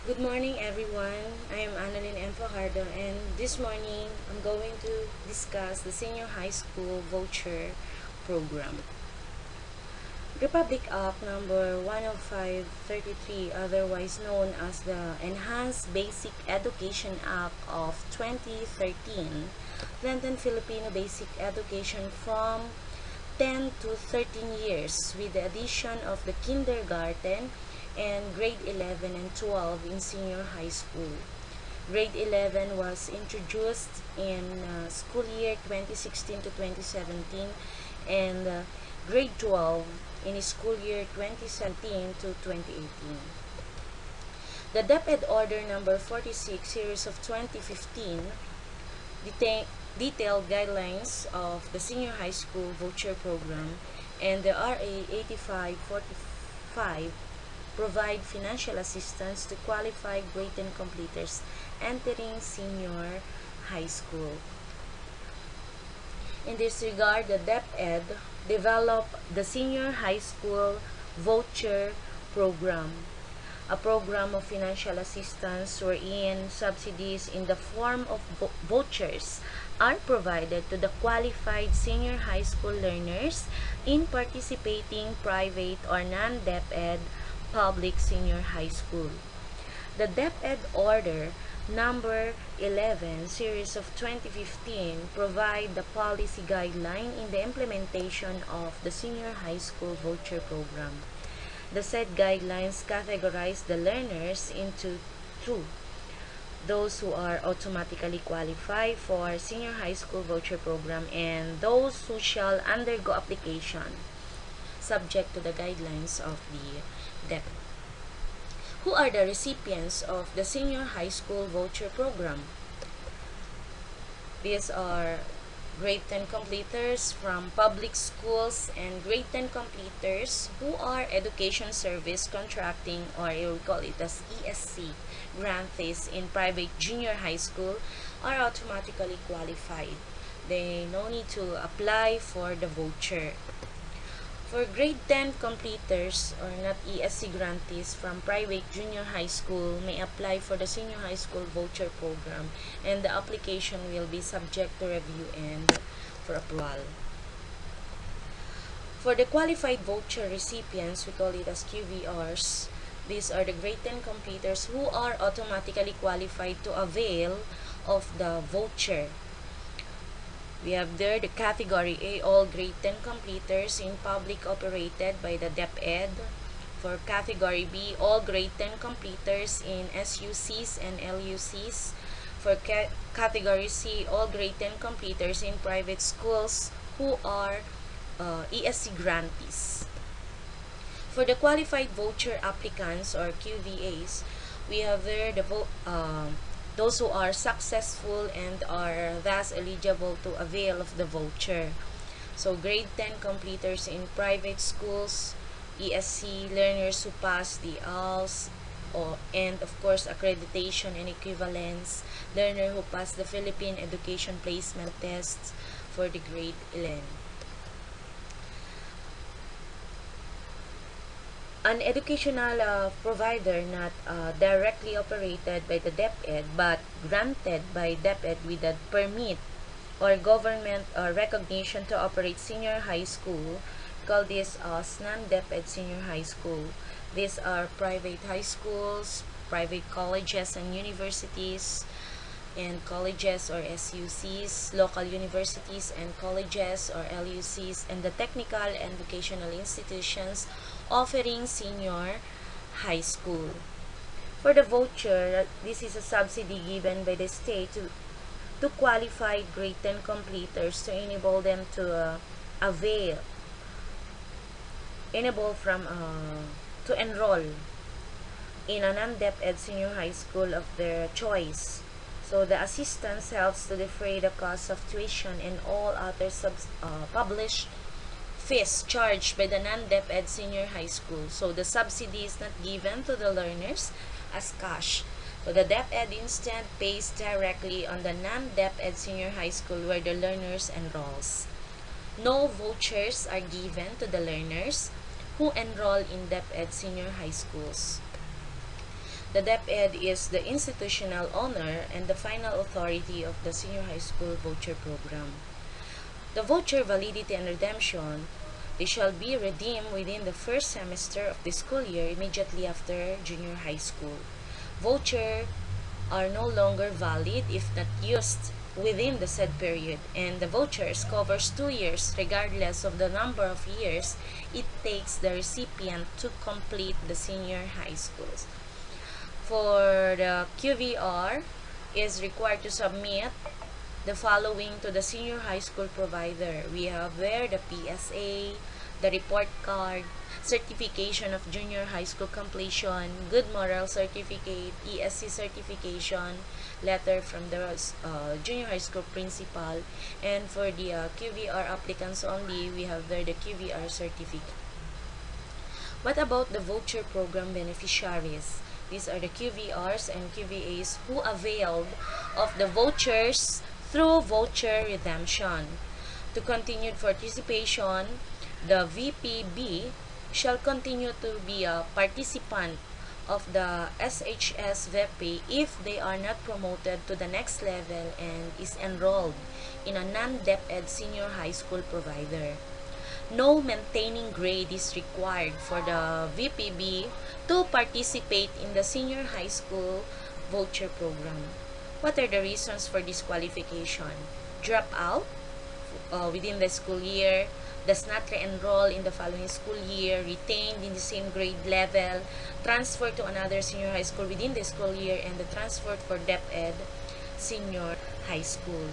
Good morning, everyone. I am Annalyn M. Fajardo, and this morning I'm going to discuss the Senior High School Voucher Program. Republic Act number 10533, otherwise known as the Enhanced Basic Education Act of 2013, lengthened Filipino basic education from 10 to 13 years with the addition of the kindergarten and grade 11 and 12 in senior high school. Grade 11 was introduced in school year 2016 to 2017 and grade 12 in school year 2017 to 2018. The DepEd Order number 46 series of 2015 detailed guidelines of the senior high school voucher program, and the RA 8545 provide financial assistance to qualified grade 10 completers entering senior high school. In this regard, the DepEd developed the Senior High School Voucher Program, a program of financial assistance wherein subsidies in the form of vouchers are provided to the qualified senior high school learners in participating private or non-DepEd public senior high school. The DepEd Order number 11 series of 2015 provide the policy guideline in the implementation of the senior high school voucher program. The said guidelines categorize the learners into two: those who are automatically qualified for senior high school voucher program and those who shall undergo application subject to the guidelines of the DepEd. Who are the recipients of the senior high school voucher program? These are grade 10 completers from public schools and grade 10 completers who are education service contracting, or we call it as ESC grantees in private junior high school, are automatically qualified. They no need to apply for the voucher. For grade 10 completers or not ESC grantees from private junior high school may apply for the senior high school voucher program, and the application will be subject to review and for approval. For the qualified voucher recipients, we call it as QVRs. These are the grade 10 completers who are automatically qualified to avail of the voucher. We have there the category A, all grade 10 completers in public operated by the DepEd. For category B, all grade 10 completers in SUCs and LUCs. For category C, all grade 10 completers in private schools who are ESC grantees. For the qualified voucher applicants or QVAs, we have there the those who are successful and are thus eligible to avail of the voucher. So grade 10 completers in private schools, ESC learners who pass the ALS, and of course accreditation and equivalence, learner who pass the Philippine Education Placement Tests for the grade 11. An educational provider not directly operated by the DepEd but granted by DepEd with a permit or government recognition to operate senior high school, call this as non-DepEd senior high school. These are private high schools, private colleges and universities, and colleges or SUCs, local universities and colleges or LUCs, and the technical and vocational institutions offering senior high school. For the voucher, this is a subsidy given by the state to qualified grade 10 completers to enable them to to enroll in a non-DepEd senior high school of their choice. So the assistance helps to defray the cost of tuition and all other published fees charged by the non-DepEd senior high school. So the subsidy is not given to the learners as cash. So the DepEd instead pays directly on the non-DepEd senior high school where the learners enrolls. No vouchers are given to the learners who enroll in DepEd senior high schools. The DepEd is the institutional owner and the final authority of the senior high school voucher program. The voucher validity and redemption, they shall be redeemed within the first semester of the school year immediately after junior high school. Voucher are no longer valid if not used within the said period, and the vouchers covers 2 years regardless of the number of years it takes the recipient to complete the senior high schools. For the QVR is required to submit the following to the senior high school provider. We have there the PSA, the report card, certification of junior high school completion, good moral certificate, ESC certification, letter from the junior high school principal, and for the QVR applicants only, we have there the QVR certificate. What about the voucher program beneficiaries? These are the QVRs and QVAs who availed of the vouchers through voucher redemption. To continued participation, the VPB shall continue to be a participant of the SHS VP if they are not promoted to the next level and is enrolled in a non-DepEd senior high school provider. No maintaining grade is required for the VPB to participate in the senior high school voucher program. What are the reasons for disqualification? Drop out within the school year, does not re-enroll in the following school year, retained in the same grade level, transfer to another senior high school within the school year, and the transfer for DepEd senior high school.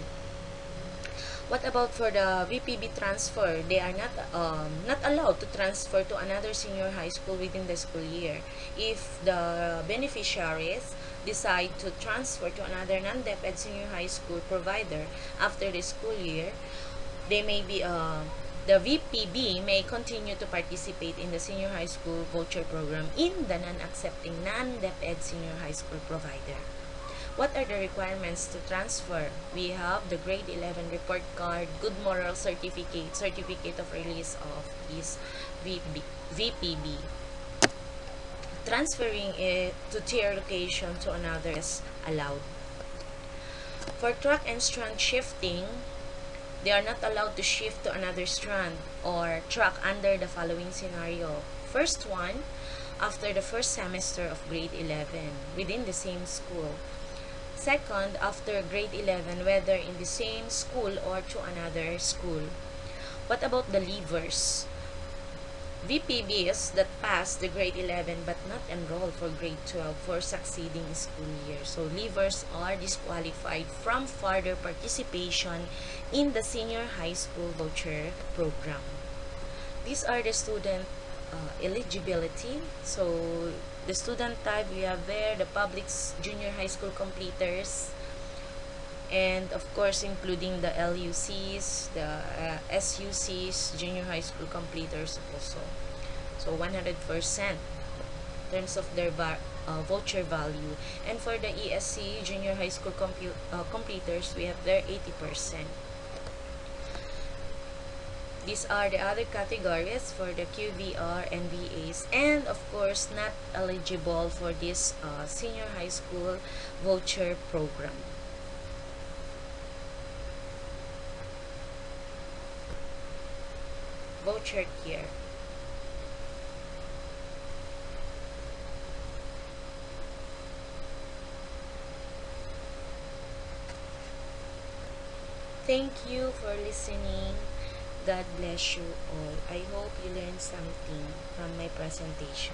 What about for the VPB transfer? They are not allowed to transfer to another senior high school within the school year. If the beneficiaries decide to transfer to another non-DepEd senior high school provider after the school year, they may be the VPB may continue to participate in the senior high school voucher program in the non-accepting non-DepEd senior high school provider. What are the requirements to transfer? We have the grade 11 report card, good moral certificate, certificate of release of this VPB. Transferring it to tier location to another is allowed. For track and strand shifting, they are not allowed to shift to another strand or track under the following scenario. First one, after the first semester of grade 11 within the same school. Second, after grade 11, whether in the same school or to another school. What about the leavers? VPBs that passed the grade 11 but not enrolled for grade 12 for succeeding school year. So, leavers are disqualified from further participation in the senior high school voucher program. These are the student eligibility. So, the student type, we have there the public junior high school completers, and of course including the LUCs, the SUCs, junior high school completers also. So 100% in terms of their voucher value. And for the ESC, junior high school completers, we have there 80%. These are the other categories for the QVR and VAs, and of course not eligible for this senior high school voucher program. Voucher tier. Thank you for listening. God bless you all. I hope you learned something from my presentation.